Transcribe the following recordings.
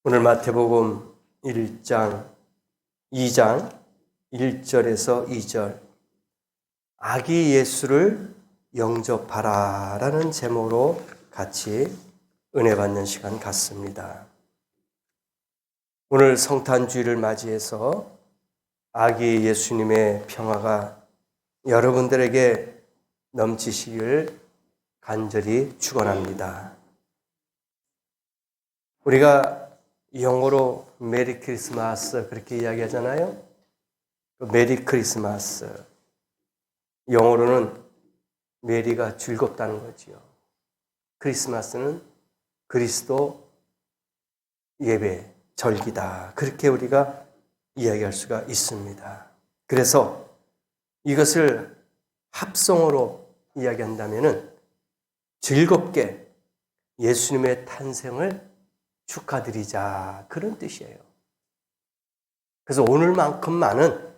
오늘 마태복음 1장 2장 1절에서 2절 아기 예수를 영접하라 라는 제목으로 같이 은혜 받는 시간 갖습니다. 오늘 성탄주의를 맞이해서 아기 예수님의 평화가 여러분들에게 넘치시길 간절히 축원합니다. 우리가 영어로 메리 크리스마스 그렇게 이야기하잖아요. 메리 크리스마스. 영어로는 메리가 즐겁다는 거지요. 크리스마스는 그리스도 예배, 절기다. 그렇게 우리가 이야기할 수가 있습니다. 그래서 이것을 합성어로 이야기한다면은 즐겁게 예수님의 탄생을 축하드리자 그런 뜻이에요. 그래서 오늘만큼만은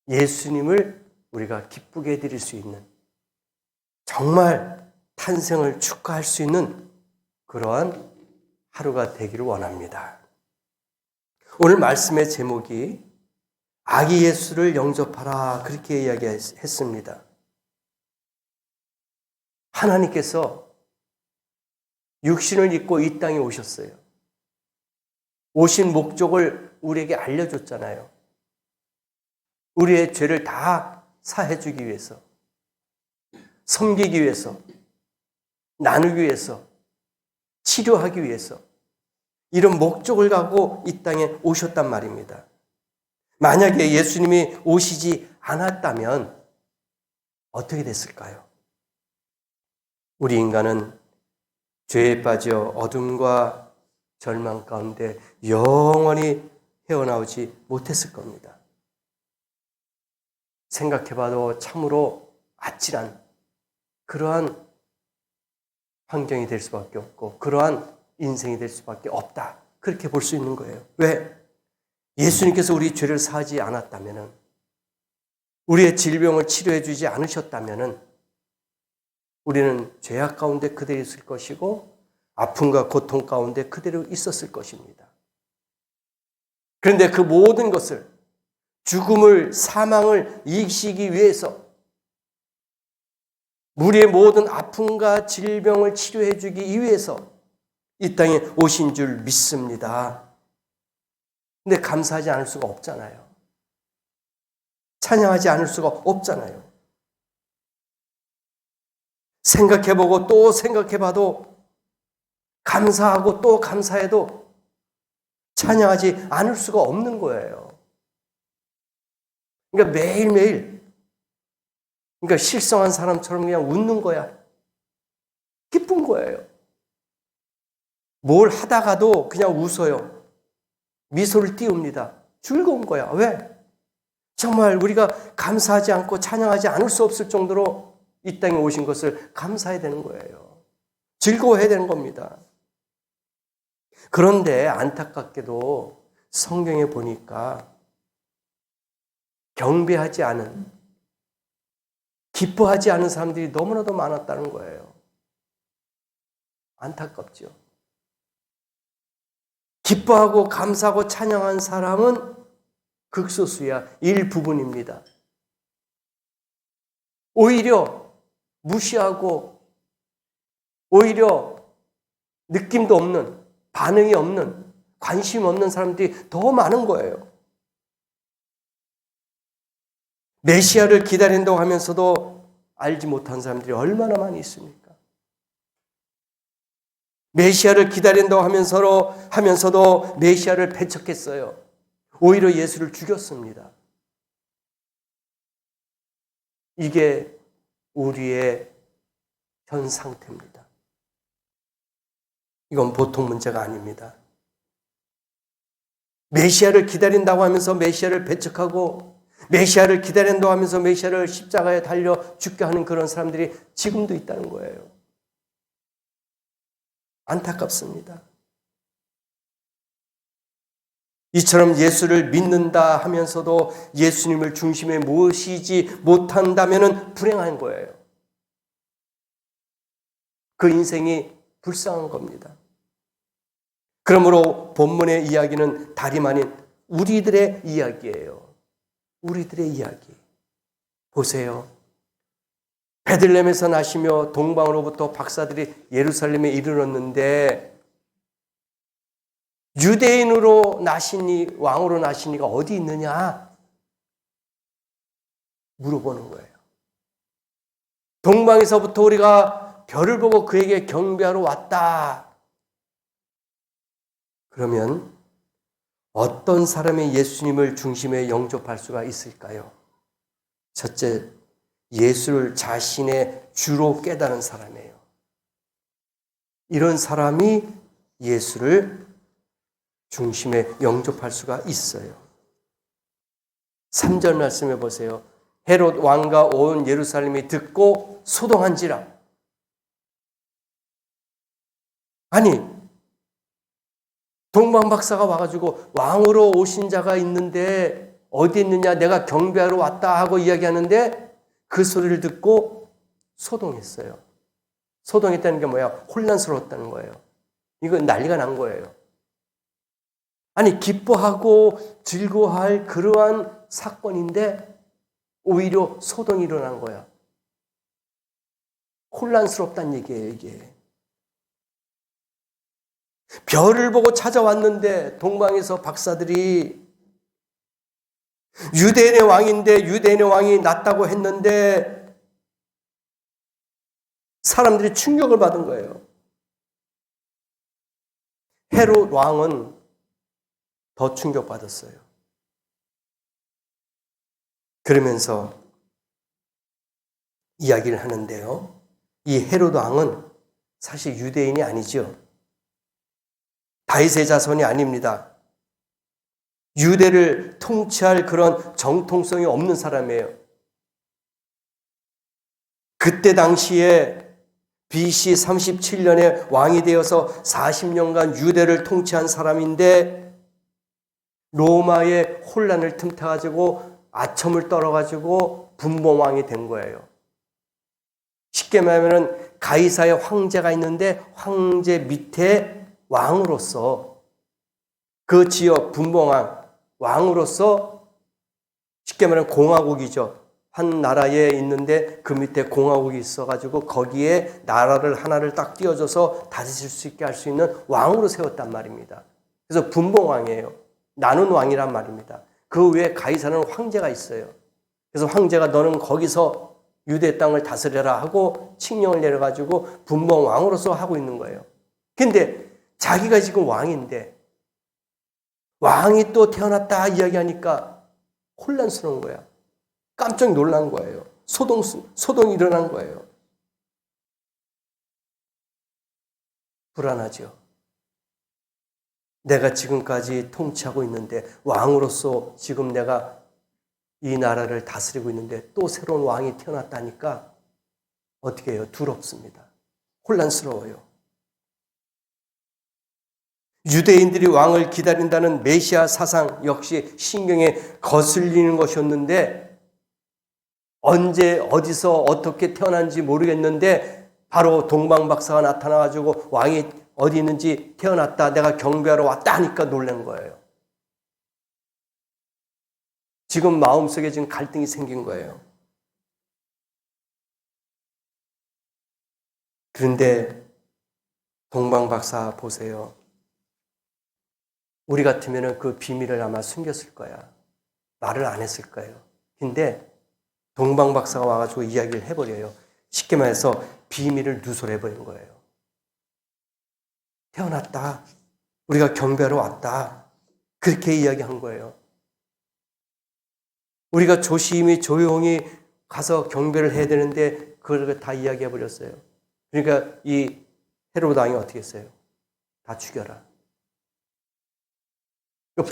예수님을 우리가 기쁘게 해드릴 수 있는 정말 탄생을 축하할 수 있는 그러한 하루가 되기를 원합니다. 오늘 말씀의 제목이 아기 예수를 영접하라 그렇게 이야기했습니다. 하나님께서 육신을 입고 이 땅에 오셨어요. 오신 목적을 우리에게 알려줬잖아요. 우리의 죄를 다 사해주기 위해서, 섬기기 위해서, 나누기 위해서, 치료하기 위해서 이런 목적을 갖고 이 땅에 오셨단 말입니다. 만약에 예수님이 오시지 않았다면 어떻게 됐을까요? 우리 인간은 죄에 빠져 어둠과 절망 가운데 영원히 헤어나오지 못했을 겁니다. 생각해봐도 참으로 아찔한 그러한 환경이 될 수밖에 없고 그러한 인생이 될 수밖에 없다. 그렇게 볼 수 있는 거예요. 왜? 예수님께서 우리 죄를 사하지 않았다면, 우리의 질병을 치료해 주지 않으셨다면 우리는 죄악 가운데 그대로 있을 것이고 아픔과 고통 가운데 그대로 있었을 것입니다. 그런데 그 모든 것을 죽음을, 사망을 이기시기 위해서 우리의 모든 아픔과 질병을 치료해 주기 위해서 이 땅에 오신 줄 믿습니다. 근데 감사하지 않을 수가 없잖아요. 찬양하지 않을 수가 없잖아요. 생각해보고 또 생각해봐도 감사하고 또 감사해도 찬양하지 않을 수가 없는 거예요. 그러니까 매일매일 그러니까 실성한 사람처럼 그냥 웃는 거야. 기쁜 거예요. 뭘 하다가도 그냥 웃어요. 미소를 띄웁니다. 즐거운 거야. 왜? 정말 우리가 감사하지 않고 찬양하지 않을 수 없을 정도로 이 땅에 오신 것을 감사해야 되는 거예요. 즐거워해야 되는 겁니다. 그런데 안타깝게도 성경에 보니까 경배하지 않은, 기뻐하지 않은 사람들이 너무나도 많았다는 거예요. 안타깝죠. 기뻐하고 감사하고 찬양한 사람은 극소수야, 일부분입니다. 오히려 무시하고 오히려 느낌도 없는, 반응이 없는, 관심 없는 사람들이 더 많은 거예요. 메시아를 기다린다고 하면서도 알지 못한 사람들이 얼마나 많이 있습니까? 메시아를 기다린다고 하면서도 메시아를 배척했어요. 오히려 예수를 죽였습니다. 이게 우리의 현 상태입니다. 이건 보통 문제가 아닙니다. 메시아를 기다린다고 하면서 메시아를 배척하고 메시아를 기다린다고 하면서 메시아를 십자가에 달려 죽게 하는 그런 사람들이 지금도 있다는 거예요. 안타깝습니다. 이처럼 예수를 믿는다 하면서도 예수님을 중심에 모시지 못한다면 불행한 거예요. 그 인생이 불쌍한 겁니다. 그러므로 본문의 이야기는 다름 아닌 우리들의 이야기예요. 우리들의 이야기. 보세요. 베들레헴에서 나시며 동방으로부터 박사들이 예루살렘에 이르렀는데 유대인으로 나시니 왕으로 나시니가 어디 있느냐 물어보는 거예요. 동방에서부터 우리가 별을 보고 그에게 경배하러 왔다. 그러면 어떤 사람이 예수님을 중심에 영접할 수가 있을까요? 첫째, 예수를 자신의 주로 깨달은 사람이에요. 이런 사람이 예수를 중심에 영접할 수가 있어요. 3절 말씀해 보세요. 헤롯 왕과 온 예루살렘이 듣고 소동한지라. 아니, 동방박사가 와가지고 왕으로 오신 자가 있는데 어디 있느냐, 내가 경배하러 왔다 하고 이야기하는데 그 소리를 듣고 소동했어요. 소동했다는 게 뭐야? 혼란스러웠다는 거예요. 이건 난리가 난 거예요. 아니, 기뻐하고 즐거워할 그러한 사건인데 오히려 소동이 일어난 거야. 혼란스럽다는 얘기예요, 이게. 별을 보고 찾아왔는데 동방에서 박사들이 유대인의 왕인데 유대인의 왕이 낫다고 했는데 사람들이 충격을 받은 거예요. 헤롯 왕은 더 충격받았어요. 그러면서 이야기를 하는데요. 이 헤롯 왕은 사실 유대인이 아니죠. 다윗의 자손이 아닙니다. 유대를 통치할 그런 정통성이 없는 사람이에요. 그때 당시에 BC 37년에 왕이 되어서 40년간 유대를 통치한 사람인데 로마의 혼란을 틈타가지고 아첨을 떨어가지고 분봉왕이 된 거예요. 쉽게 말하면 가이사의 황제가 있는데 황제 밑에 왕으로서 그 지역 분봉왕 왕으로서 쉽게 말하면 공화국이죠. 한 나라에 있는데 그 밑에 공화국이 있어가지고 거기에 나라를 하나를 딱 띄워줘서 다스릴 수 있게 할 수 있는 왕으로 세웠단 말입니다. 그래서 분봉왕이에요. 나눈 왕이란 말입니다. 그 외에 가이사는 황제가 있어요. 그래서 황제가 너는 거기서 유대 땅을 다스려라 하고 칙령을 내려가지고 분봉왕으로서 하고 있는 거예요. 근데 자기가 지금 왕인데 왕이 또 태어났다 이야기하니까 혼란스러운 거야. 깜짝 놀란 거예요. 소동이 일어난 거예요. 불안하죠. 내가 지금까지 통치하고 있는데 왕으로서 지금 내가 이 나라를 다스리고 있는데 또 새로운 왕이 태어났다니까 어떻게 해요? 두렵습니다. 혼란스러워요. 유대인들이 왕을 기다린다는 메시아 사상 역시 신경에 거슬리는 것이었는데 언제 어디서 어떻게 태어난지 모르겠는데 바로 동방박사가 나타나가지고 왕이 어디 있는지 태어났다 내가 경배하러 왔다 하니까 놀란 거예요. 지금 마음속에 지금 갈등이 생긴 거예요. 그런데 동방박사 보세요. 우리 같으면 그 비밀을 아마 숨겼을 거야. 말을 안 했을 거예요. 근데 동방박사가 와가지고 이야기를 해버려요. 쉽게 말해서 비밀을 누설해버린 거예요. 태어났다. 우리가 경배하러 왔다. 그렇게 이야기한 거예요. 우리가 조심히 조용히 가서 경배를 해야 되는데 그걸 다 이야기해버렸어요. 그러니까 이 헤롯 왕이 어떻게 했어요? 다 죽여라.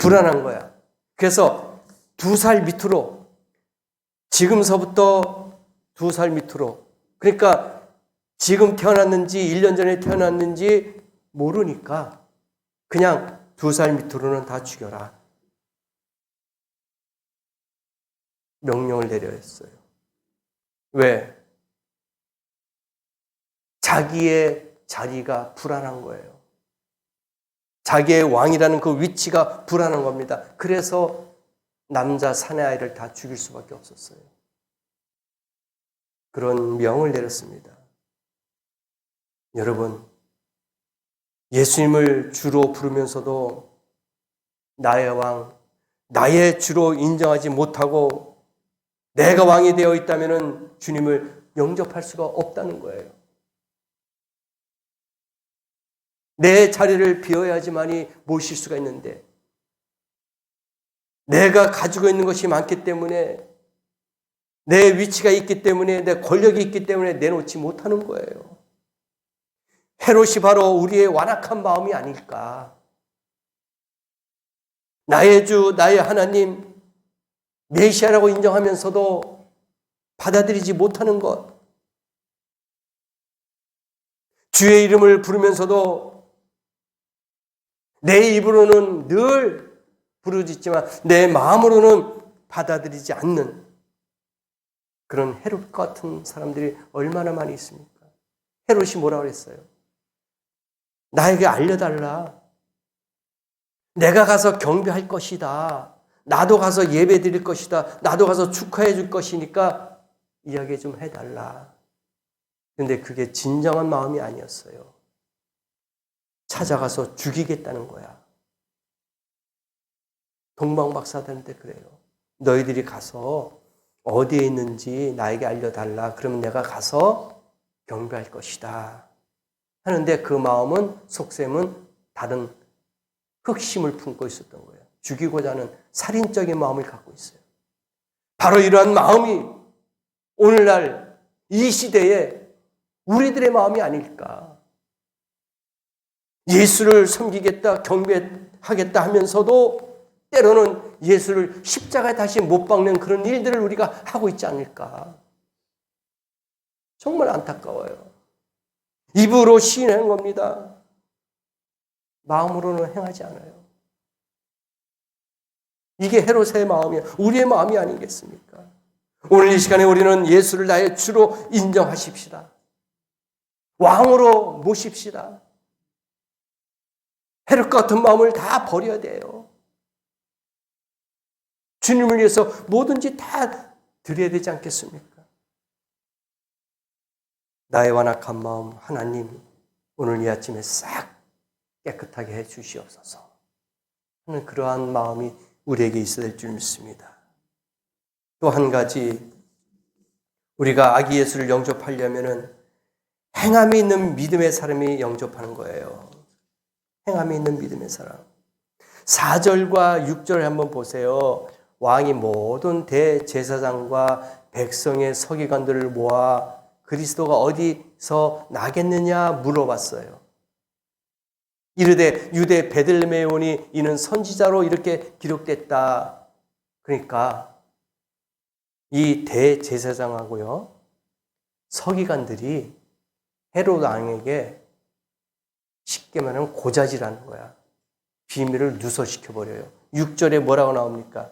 불안한 거야. 그래서 2살 밑으로 지금서부터 2살 밑으로 그러니까 지금 태어났는지 1년 전에 태어났는지 모르니까 그냥 2살 밑으로는 다 죽여라. 명령을 내려 했어요. 왜? 자기의 자리가 불안한 거예요. 자기의 왕이라는 그 위치가 불안한 겁니다. 그래서 남자 사내 아이를 다 죽일 수밖에 없었어요. 그런 명을 내렸습니다. 여러분, 예수님을 주로 부르면서도 나의 왕, 나의 주로 인정하지 못하고 내가 왕이 되어 있다면 주님을 영접할 수가 없다는 거예요. 내 자리를 비워야지만이 모실 수가 있는데 내가 가지고 있는 것이 많기 때문에 내 위치가 있기 때문에 내 권력이 있기 때문에 내놓지 못하는 거예요. 헤롯이 바로 우리의 완악한 마음이 아닐까. 나의 주, 나의 하나님, 메시아라고 인정하면서도 받아들이지 못하는 것. 주의 이름을 부르면서도 내 입으로는 늘 부르짖지만 내 마음으로는 받아들이지 않는 그런 헤롯 같은 사람들이 얼마나 많이 있습니까? 헤롯이 뭐라고 그랬어요? 나에게 알려달라. 내가 가서 경배할 것이다. 나도 가서 예배 드릴 것이다. 나도 가서 축하해 줄 것이니까 이야기 좀 해달라. 근데 그게 진정한 마음이 아니었어요. 찾아가서 죽이겠다는 거야. 동방박사들한테 그래요. 너희들이 가서 어디에 있는지 나에게 알려달라. 그러면 내가 가서 경배할 것이다. 하는데 그 마음은, 속셈은 다른 흑심을 품고 있었던 거예요. 죽이고자 하는 살인적인 마음을 갖고 있어요. 바로 이러한 마음이 오늘날 이 시대에 우리들의 마음이 아닐까. 예수를 섬기겠다, 경배하겠다 하면서도 때로는 예수를 십자가에 다시 못 박는 그런 일들을 우리가 하고 있지 않을까. 정말 안타까워요. 입으로 시인한 겁니다. 마음으로는 행하지 않아요. 이게 헤롯의 마음이에요. 우리의 마음이 아니겠습니까? 오늘 이 시간에 우리는 예수를 나의 주로 인정하십시다. 왕으로 모십시다. 헤롯 같은 마음을 다 버려야 돼요. 주님을 위해서 뭐든지 다 드려야 되지 않겠습니까? 나의 완악한 마음 하나님 오늘 이 아침에 싹 깨끗하게 해 주시옵소서 하는 그러한 마음이 우리에게 있어야 될 줄 믿습니다. 또 한 가지 우리가 아기 예수를 영접하려면은 행함이 있는 믿음의 사람이 영접하는 거예요. 행함이 있는 믿음의 사람. 4절과 6절을 한번 보세요. 왕이 모든 대제사장과 백성의 서기관들을 모아 그리스도가 어디서 나겠느냐 물어봤어요. 이르되 유대 베들레헴에 오니 이는 선지자로 이렇게 기록됐다. 그러니까 이 대제사장하고요 서기관들이 헤롯 왕에게 쉽게 말하면 고자질하는 거야. 비밀을 누설시켜버려요. 6절에 뭐라고 나옵니까?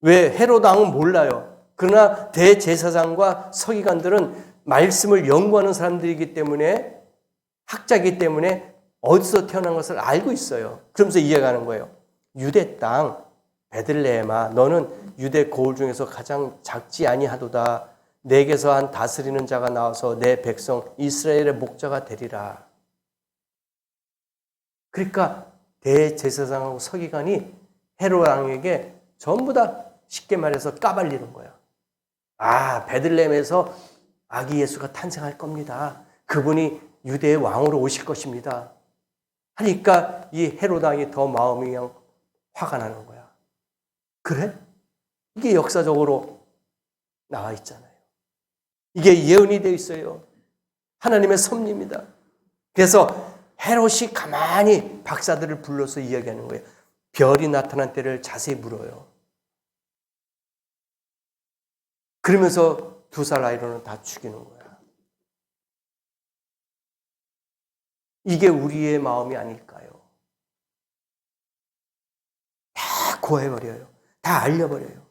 왜 헤롯 왕은 몰라요. 그러나 대제사장과 서기관들은 말씀을 연구하는 사람들이기 때문에 학자이기 때문에 어디서 태어난 것을 알고 있어요. 그러면서 이해가는 거예요. 유대 땅 베들레헴아 너는 유대 고을 중에서 가장 작지 아니하도다. 내게서 한 다스리는 자가 나와서 내 백성 이스라엘의 목자가 되리라. 그러니까 대제사장하고 서기관이 헤롯 왕에게 전부 다 쉽게 말해서 까발리는 거야. 아, 베들레헴에서 아기 예수가 탄생할 겁니다. 그분이 유대의 왕으로 오실 것입니다. 하니까 이 헤롯 왕이 더 마음이 그냥 화가 나는 거야. 그래? 이게 역사적으로 나와 있잖아요. 이게 예언이 되어 있어요. 하나님의 섭리입니다. 그래서 헤롯이 가만히 박사들을 불러서 이야기하는 거예요. 별이 나타난 때를 자세히 물어요. 그러면서 2살 아이로는 다 죽이는 거야. 이게 우리의 마음이 아닐까요? 다 고해버려요. 다 알려버려요.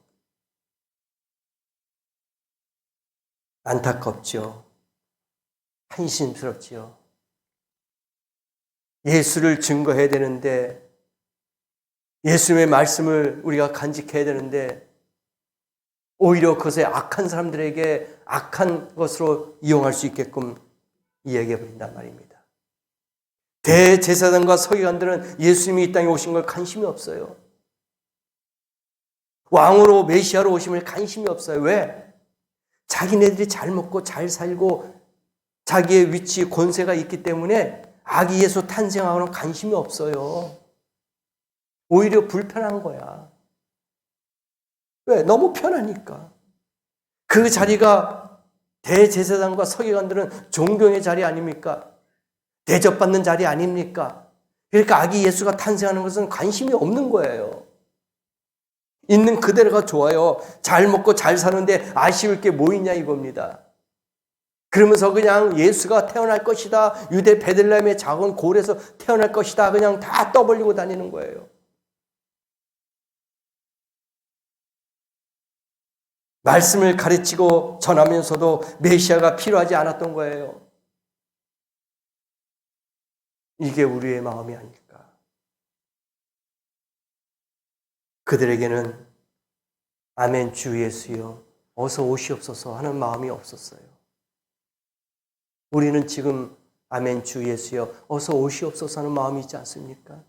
안타깝죠. 한심스럽지요. 예수를 증거해야 되는데, 예수님의 말씀을 우리가 간직해야 되는데, 오히려 그것에 악한 사람들에게 악한 것으로 이용할 수 있게끔 이야기해 버린단 말입니다. 대제사장과 서기관들은 예수님이 이 땅에 오신 걸 관심이 없어요. 왕으로 메시아로 오심을 관심이 없어요. 왜? 자기네들이 잘 먹고 잘 살고 자기의 위치, 권세가 있기 때문에 아기 예수 탄생하고는 관심이 없어요. 오히려 불편한 거야. 왜? 너무 편하니까. 그 자리가 대제사장과 서기관들은 존경의 자리 아닙니까? 대접받는 자리 아닙니까? 그러니까 아기 예수가 탄생하는 것은 관심이 없는 거예요. 있는 그대로가 좋아요. 잘 먹고 잘 사는데 아쉬울 게 뭐 있냐 이겁니다. 그러면서 그냥 예수가 태어날 것이다. 유대 베들레헴의 작은 골에서 태어날 것이다. 그냥 다 떠벌리고 다니는 거예요. 말씀을 가르치고 전하면서도 메시아가 필요하지 않았던 거예요. 이게 우리의 마음이 아닐까. 그들에게는 아멘 주 예수여 어서 오시옵소서 하는 마음이 없었어요. 우리는 지금 아멘 주 예수여 어서 오시옵소서 하는 마음이 있지 않습니까?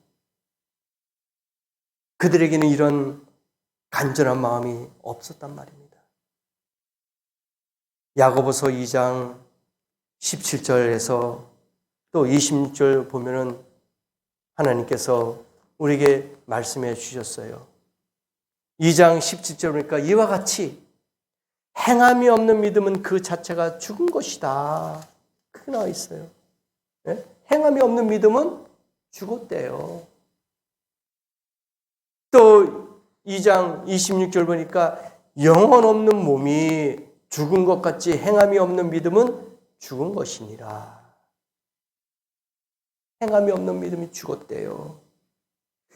그들에게는 이런 간절한 마음이 없었단 말입니다. 야고보서 2장 17절에서 또 26절 보면은 하나님께서 우리에게 말씀해 주셨어요. 2장 17절 보니까 이와 같이 행함이 없는 믿음은 그 자체가 죽은 것이다. 그렇게 나와 있어요. 네? 행함이 없는 믿음은 죽었대요. 또 2장 26절 보니까 영혼 없는 몸이 죽은 것 같이 행함이 없는 믿음은 죽은 것이니라. 행함이 없는 믿음이 죽었대요.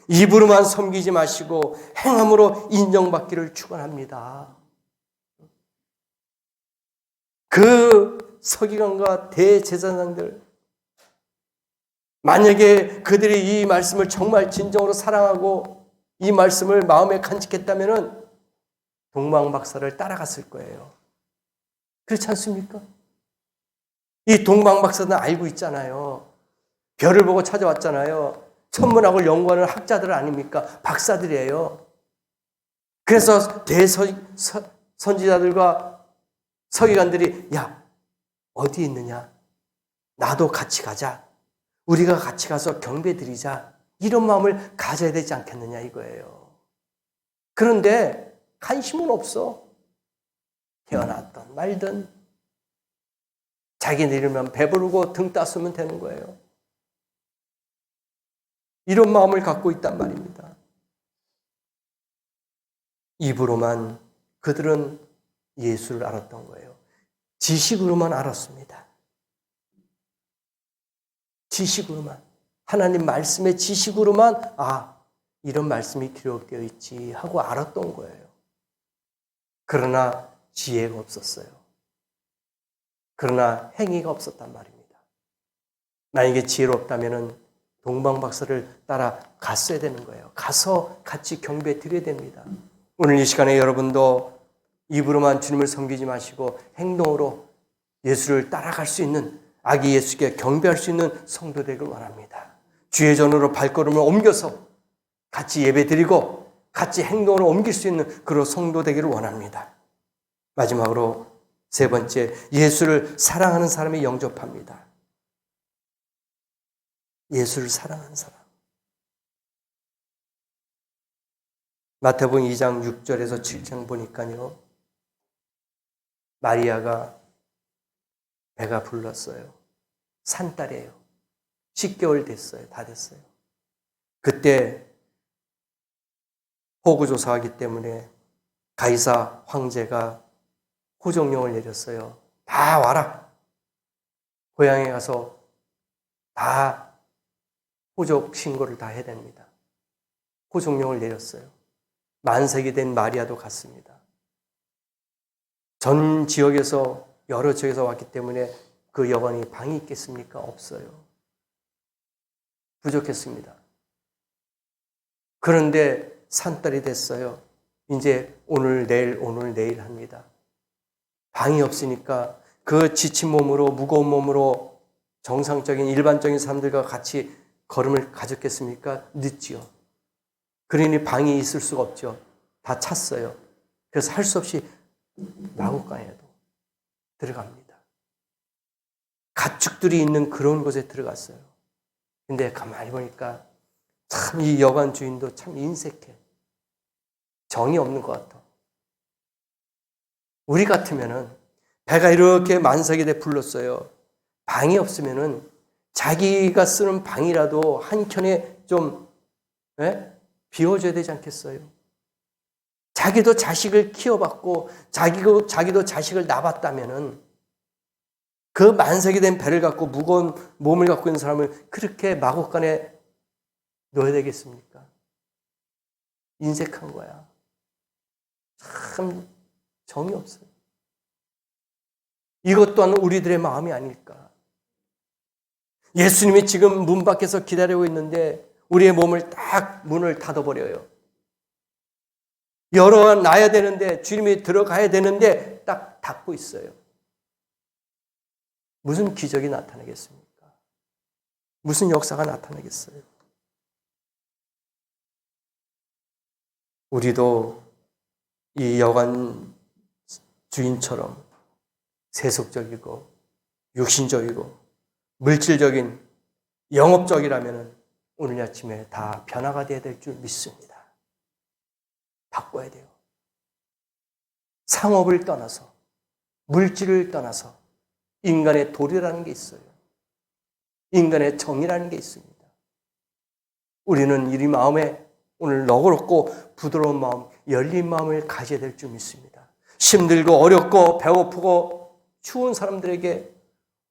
입으로만 섬기지 마시고 행함으로 인정받기를 축원합니다. 그 서기관과 대제사장들, 만약에 그들이 이 말씀을 정말 진정으로 사랑하고 이 말씀을 마음에 간직했다면 동방박사를 따라갔을 거예요. 그렇지 않습니까? 이 동방박사는 알고 있잖아요. 별을 보고 찾아왔잖아요. 천문학을 연구하는 학자들 아닙니까? 박사들이에요. 그래서 대선지자들과 서기관들이 야 어디 있느냐? 나도 같이 가자. 우리가 같이 가서 경배 드리자. 이런 마음을 가져야 되지 않겠느냐 이거예요. 그런데 관심은 없어. 태어났던 말든 자기네 이름만 배부르고 등 따스면 되는 거예요. 이런 마음을 갖고 있단 말입니다. 입으로만 그들은 예수를 알았던 거예요. 지식으로만 알았습니다. 지식으로만. 하나님 말씀의 지식으로만 이런 말씀이 기록되어 있지 하고 알았던 거예요. 그러나 지혜가 없었어요. 그러나 행위가 없었단 말입니다. 만약에 지혜롭다면 동방박사를 따라 갔어야 되는 거예요. 가서 같이 경배 드려야 됩니다. 오늘 이 시간에 여러분도 입으로만 주님을 섬기지 마시고 행동으로 예수를 따라갈 수 있는 아기 예수께 경배할 수 있는 성도 되길 원합니다. 주의 전으로 발걸음을 옮겨서 같이 예배 드리고 같이 행동으로 옮길 수 있는 그런 성도 되기를 원합니다. 마지막으로 세 번째, 예수를 사랑하는 사람이 영접합니다. 예수를 사랑하는 사람. 마태복음 2장 6절에서 7장 보니까요. 마리아가 배가 불렀어요. 산딸이에요. 10개월 됐어요. 다 됐어요. 그때 호구조사하기 때문에 가이사 황제가 호정령을 내렸어요. 다 와라. 고향에 가서 다 호적 신고를 다 해야 됩니다. 호정령을 내렸어요. 만삭이 된 마리아도 갔습니다. 전 지역에서 여러 지역에서 왔기 때문에 그 여관이 방이 있겠습니까? 없어요. 부족했습니다. 그런데 산딸이 됐어요. 이제 오늘 내일 합니다. 방이 없으니까 그 지친 몸으로, 무거운 몸으로 정상적인 일반적인 사람들과 같이 걸음을 가졌겠습니까? 늦지요. 그러니 방이 있을 수가 없죠. 다 찼어요. 그래서 할 수 없이 마구간에도 들어갑니다. 가축들이 있는 그런 곳에 들어갔어요. 근데 가만히 보니까 참 이 여관 주인도 참 인색해. 정이 없는 것 같아. 우리 같으면은 배가 이렇게 만석이 돼 불렀어요. 방이 없으면은 자기가 쓰는 방이라도 한 켠에 좀 비워줘야 되지 않겠어요? 자기도 자식을 키워봤고 자기도 자식을 낳았다면은 그 만석이 된 배를 갖고 무거운 몸을 갖고 있는 사람을 그렇게 마곡간에 넣어야 되겠습니까? 인색한 거야. 참 정이 없어요. 이것 또한 우리들의 마음이 아닐까. 예수님이 지금 문 밖에서 기다리고 있는데 우리의 몸을 딱 문을 닫아버려요. 열어놔야 되는데 주님이 들어가야 되는데 딱 닫고 있어요. 무슨 기적이 나타나겠습니까? 무슨 역사가 나타나겠어요? 우리도 이 여관 주인처럼 세속적이고 육신적이고 물질적인 영업적이라면 오늘 아침에 다 변화가 되어야 될 줄 믿습니다. 바꿔야 돼요. 상업을 떠나서 물질을 떠나서 인간의 도리라는 게 있어요. 인간의 정의라는 게 있습니다. 우리는 이 마음에 오늘 너그럽고 부드러운 마음, 열린 마음을 가져야 될 줄 믿습니다. 힘들고 어렵고 배고프고 추운 사람들에게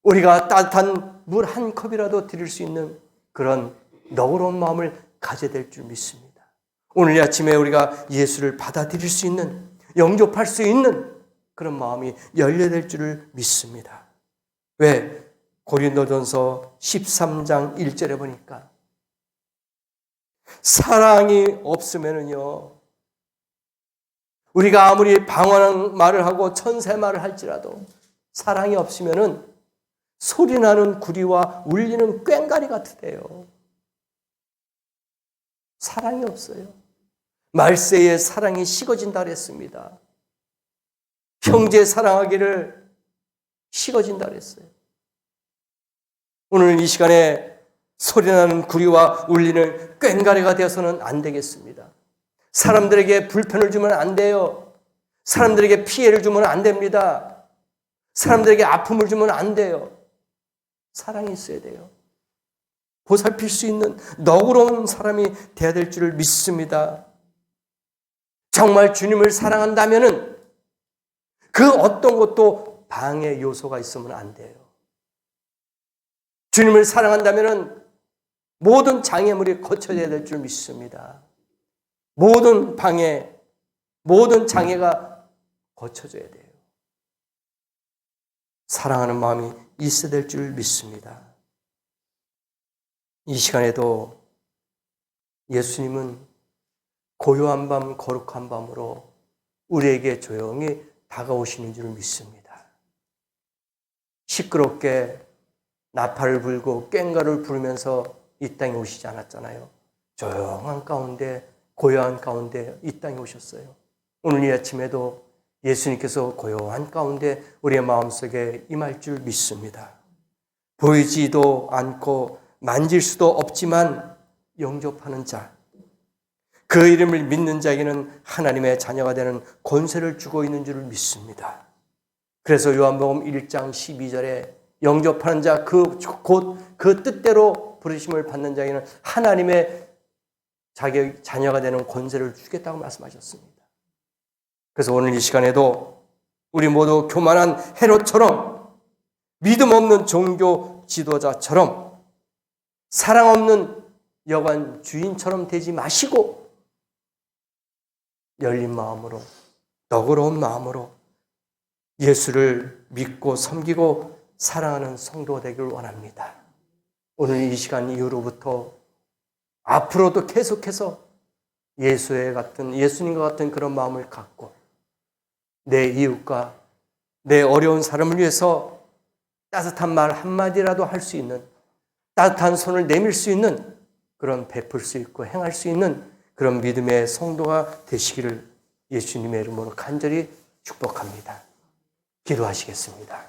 우리가 따뜻한 물 한 컵이라도 드릴 수 있는 그런 너그러운 마음을 가져야 될 줄 믿습니다. 오늘 아침에 우리가 예수를 받아들일 수 있는, 영접할 수 있는 그런 마음이 열려야 될 줄을 믿습니다. 왜? 고린도전서 13장 1절에 보니까 사랑이 없으면은요, 우리가 아무리 방언한 말을 하고 천세 말을 할지라도 사랑이 없으면은 소리나는 구리와 울리는 꽹과리 같으대요. 사랑이 없어요. 말세에 사랑이 식어진다 그랬습니다. 형제 사랑하기를 식어진다 그랬어요. 오늘 이 시간에 소리나는 구리와 울리는 꽹과리가 되어서는 안 되겠습니다. 사람들에게 불편을 주면 안 돼요. 사람들에게 피해를 주면 안 됩니다. 사람들에게 아픔을 주면 안 돼요. 사랑이 있어야 돼요. 보살필 수 있는 너그러운 사람이 되어야 될 줄을 믿습니다. 정말 주님을 사랑한다면은 그 어떤 것도 방해 요소가 있으면 안 돼요. 주님을 사랑한다면은 모든 장애물이 거쳐져야 될 줄 믿습니다. 모든 방해, 모든 장애가 거쳐져야 돼요. 사랑하는 마음이 있어야 될 줄 믿습니다. 이 시간에도 예수님은 고요한 밤, 거룩한 밤으로 우리에게 조용히 다가오시는 줄 믿습니다. 시끄럽게 나팔을 불고 꽹과를 부르면서 이 땅에 오시지 않았잖아요. 조용한 가운데, 고요한 가운데 이 땅에 오셨어요. 오늘 이 아침에도 예수님께서 고요한 가운데 우리의 마음속에 임할 줄 믿습니다. 보이지도 않고 만질 수도 없지만 영접하는 자, 그 이름을 믿는 자에게는 하나님의 자녀가 되는 권세를 주고 있는 줄을 믿습니다. 그래서 요한복음 1장 12절에 영접하는 자, 곧 그 뜻대로 부르심을 받는 자에게는 하나님의 자녀가 되는 권세를 주겠다고 말씀하셨습니다. 그래서 오늘 이 시간에도 우리 모두 교만한 헤롯처럼, 믿음 없는 종교 지도자처럼, 사랑 없는 여관 주인처럼 되지 마시고 열린 마음으로, 너그러운 마음으로 예수를 믿고 섬기고 사랑하는 성도가 되길 원합니다. 오늘 이 시간 이후로부터 앞으로도 계속해서 예수님과 같은 그런 마음을 갖고 내 이웃과 내 어려운 사람을 위해서 따뜻한 말 한마디라도 할 수 있는, 따뜻한 손을 내밀 수 있는, 그런 베풀 수 있고 행할 수 있는 그런 믿음의 성도가 되시기를 예수님의 이름으로 간절히 축복합니다. 기도하시겠습니다.